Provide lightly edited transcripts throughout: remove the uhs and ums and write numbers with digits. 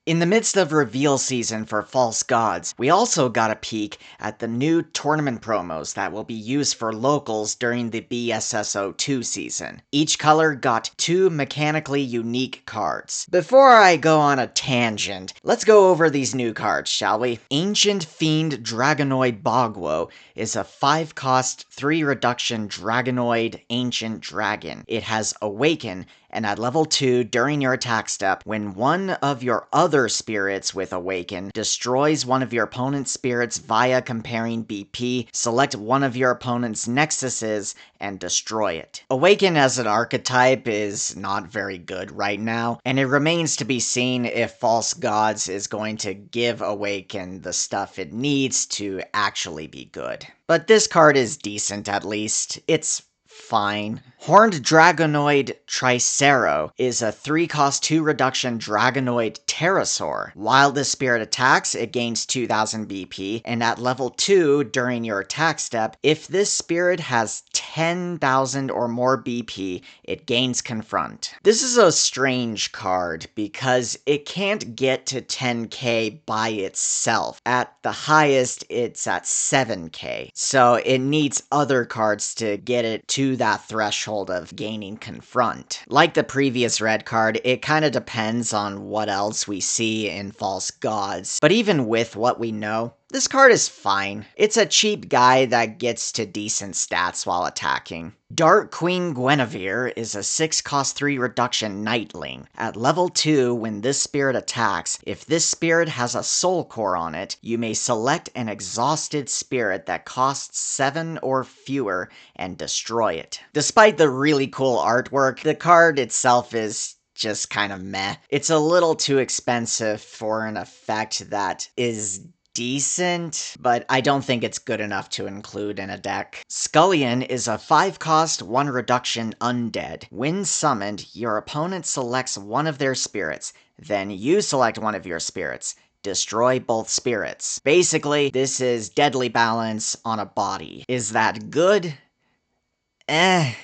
In the midst of reveal season for False Gods, we also got a peek at the new tournament promos that will be used for locals during the BSSO2 season. Each color got 2 mechanically unique cards. Before I go on a tangent, let's go over these new cards, shall we? Ancient Fiend Dragonoid Bogwo is a 5-cost, 3 reduction Dragonoid Ancient Dragon. It has Awaken, and at level 2, during your attack step, when one of your other spirits with Awaken destroys one of your opponent's spirits via comparing BP, select one of your opponent's nexuses and destroy it. Awaken as an archetype is not very good right now, and it remains to be seen if False Gods is going to give Awaken the stuff it needs to actually be good. But this card is decent at least. It's fine. Horned Dragonoid Tricero is a 3-cost 2 reduction Dragonoid Pterosaur. While this spirit attacks, it gains 2000 BP, and at level 2, during your attack step, if this spirit has 10,000 or more BP, it gains Confront. This is a strange card because it can't get to 10k by itself. At the highest, it's at 7k, so it needs other cards to get it to that threshold of gaining Confront. Like the previous red card, it kind of depends on what else we see in False Gods, but even with what we know, this card is fine. It's a cheap guy that gets to decent stats while attacking. Dark Queen Guinevere is a 6-cost 3 reduction Nightling. At level 2, when this spirit attacks, if this spirit has a soul core on it, you may select an exhausted spirit that costs 7 or fewer and destroy it. Despite the really cool artwork, the card itself is just kind of meh. It's a little too expensive for an effect that is decent, but I don't think it's good enough to include in a deck. Scullion is a 5-cost 1 reduction undead. When summoned, your opponent selects one of their spirits, then you select one of your spirits. Destroy both spirits. Basically, this is Deadly Balance on a body. Is that good?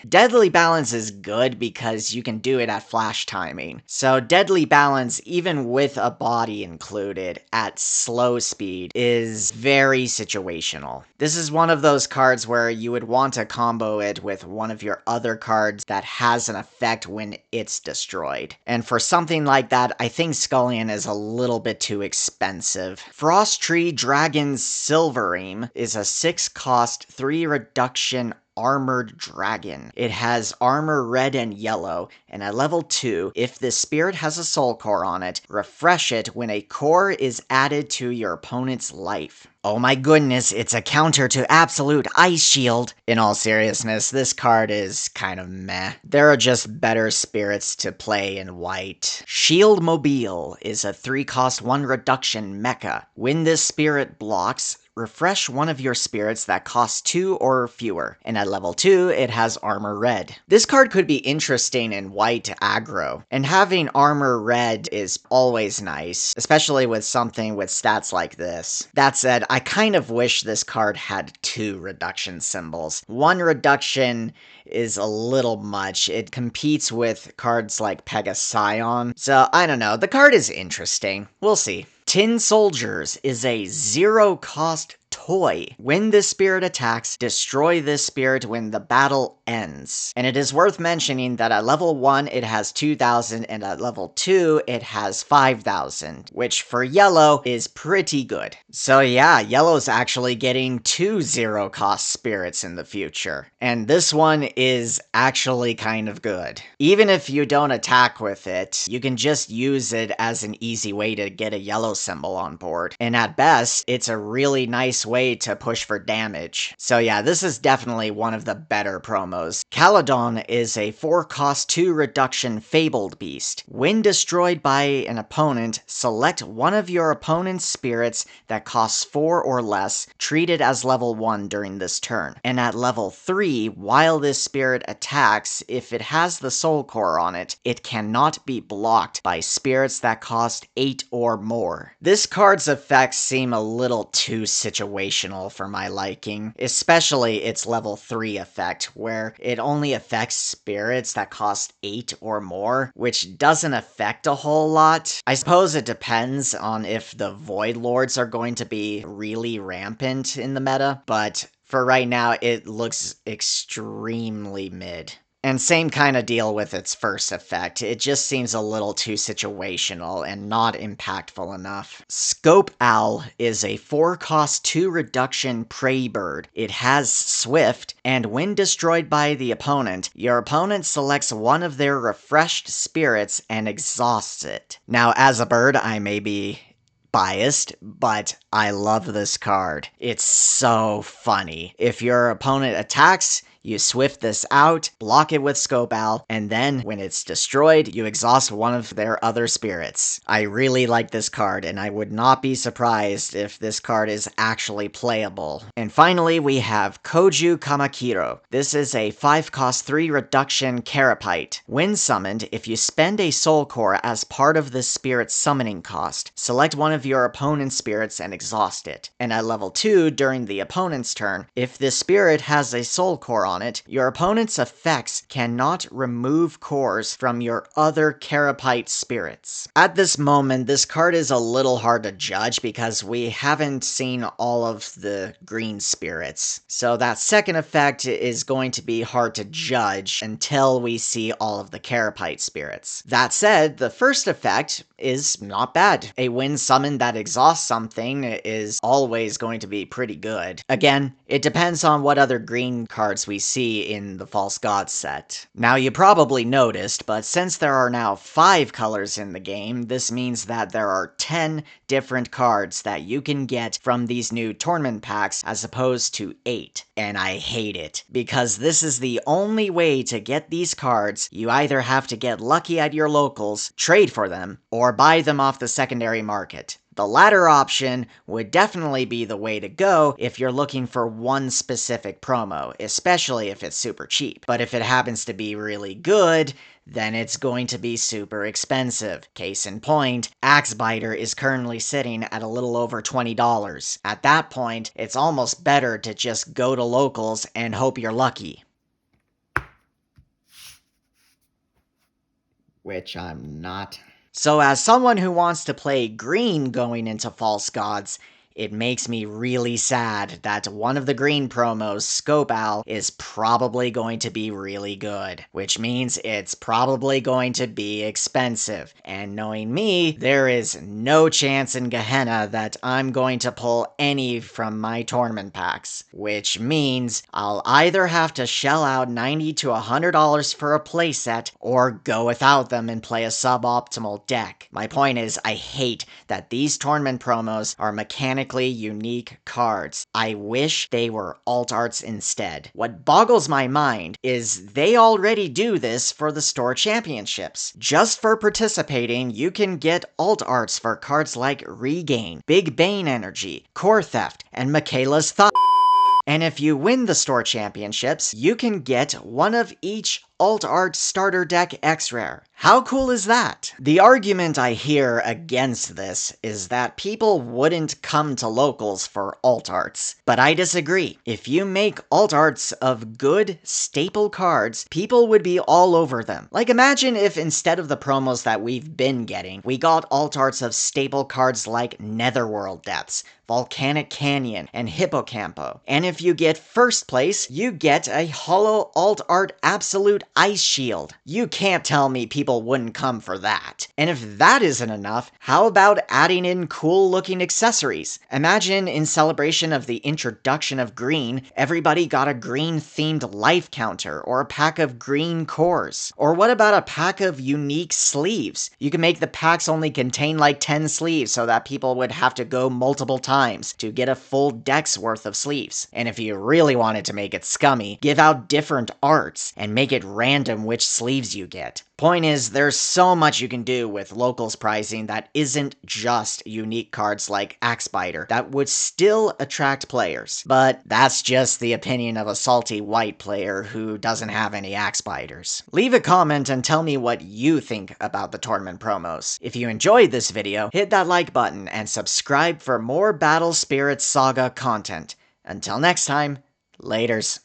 Deadly Balance is good because you can do it at flash timing. So Deadly Balance, even with a body included at slow speed, is very situational. This is one of those cards where you would want to combo it with one of your other cards that has an effect when it's destroyed. And for something like that, I think Scullion is a little bit too expensive. Frost Tree Dragon Silvereem is a 6-cost 3 reduction Armored Dragon. It has armor red and yellow, and at level 2, if this spirit has a soul core on it, refresh it when a core is added to your opponent's life. Oh my goodness, it's a counter to Absolute Ice Shield. In all seriousness, this card is kind of meh. There are just better spirits to play in white. Shield Mobile is a 3-cost 1 reduction mecha. When this spirit blocks, refresh one of your spirits that costs 2 or fewer, and at level 2, it has armor red. This card could be interesting in white aggro, and having armor red is always nice, especially with something with stats like this. That said, I kind of wish this card had 2 reduction symbols. 1 reduction is a little much. It competes with cards like Pegasion, so I don't know. The card is interesting. We'll see. Tin Soldiers is a 0-cost toy. When this spirit attacks, destroy this spirit when the battle ends. And it is worth mentioning that at level 1 it has 2000 and at level 2 it has 5000, which for yellow is pretty good. So yeah, yellow's actually getting 2 0-cost spirits in the future. And this one is actually kind of good. Even if you don't attack with it, you can just use it as an easy way to get a yellow symbol on board. And at best, it's a really nice way to push for damage. So yeah, this is definitely one of the better promos. Caledon is a 4-cost 2 reduction Fabled Beast. When destroyed by an opponent, select one of your opponent's spirits that costs 4 or less, treat it as level 1 during this turn. And at level 3, while this spirit attacks, if it has the soul core on it, it cannot be blocked by spirits that cost 8 or more. This card's effects seem a little too situational situational for my liking, especially its level 3 effect, where it only affects spirits that cost 8 or more, which doesn't affect a whole lot. I suppose it depends on if the Void Lords are going to be really rampant in the meta, but for right now, it looks extremely mid. And same kind of deal with its first effect. It just seems a little too situational and not impactful enough. Scope Owl is a 4-cost 2 reduction prey bird. It has Swift, and when destroyed by the opponent, your opponent selects one of their refreshed spirits and exhausts it. Now, as a bird, I may be biased, but I love this card. It's so funny. If your opponent attacks, you swift this out, block it with Scope Owl, and then when it's destroyed, you exhaust one of their other spirits. I really like this card, and I would not be surprised if this card is actually playable. And finally, we have Koju Kamakiro. This is a 5-cost 3 reduction Carapace. When summoned, if you spend a Soul Core as part of this spirit's summoning cost, select one of your opponent's spirits and exhaust it. And at level 2, during the opponent's turn, if this spirit has a Soul Core on it, your opponent's effects cannot remove cores from your other Carapace spirits. At this moment, this card is a little hard to judge because we haven't seen all of the green spirits. So that second effect is going to be hard to judge until we see all of the Carapace spirits. That said, the first effect is not bad. A when summon that exhausts something is always going to be pretty good. Again, it depends on what other green cards we see in the False Gods set. Now, you probably noticed, but since there are now 5 colors in the game, this means that there are 10 different cards that you can get from these new tournament packs as opposed to 8. And I hate it, because this is the only way to get these cards. You either have to get lucky at your locals, trade for them, or buy them off the secondary market. The latter option would definitely be the way to go if you're looking for one specific promo, especially if it's super cheap. But if it happens to be really good, then it's going to be super expensive. Case in point, Axebiter is currently sitting at a little over $20. At that point, it's almost better to just go to locals and hope you're lucky. Which I'm not. So as someone who wants to play green going into False Gods, it makes me really sad that one of the green promos, Scope Owl, is probably going to be really good, which means it's probably going to be expensive. And knowing me, there is no chance in Gehenna that I'm going to pull any from my tournament packs, which means I'll either have to shell out $90 to $100 for a playset or go without them and play a suboptimal deck. My point is, I hate that these tournament promos are mechanically unique cards. I wish they were alt arts instead. What boggles my mind is they already do this for the store championships. Just for participating, you can get alt arts for cards like Regain, Big Bane Energy, Core Theft, and Michaela's Thought. And if you win the store championships, you can get one of each alt art starter deck X-Rare. How cool is that? The argument I hear against this is that people wouldn't come to locals for alt arts. But I disagree. If you make alt arts of good, staple cards, people would be all over them. Like, imagine if instead of the promos that we've been getting, we got alt arts of staple cards like Netherworld Depths, Volcanic Canyon, and Hippocampo. And if you get first place, you get a holo alt art Absolute Ice Shield. You can't tell me people wouldn't come for that. And if that isn't enough, how about adding in cool looking accessories? Imagine in celebration of the introduction of green, everybody got a green themed life counter or a pack of green cores. Or what about a pack of unique sleeves? You can make the packs only contain like 10 sleeves so that people would have to go multiple times to get a full deck's worth of sleeves. And if you really wanted to make it scummy, give out different arts and make it random which sleeves you get. Point is, there's so much you can do with locals pricing that isn't just unique cards like Axebiter that would still attract players. But that's just the opinion of a salty white player who doesn't have any Axebiters. Leave a comment and tell me what you think about the tournament promos. If you enjoyed this video, hit that like button and subscribe for more Battle Spirits Saga content. Until next time, laters.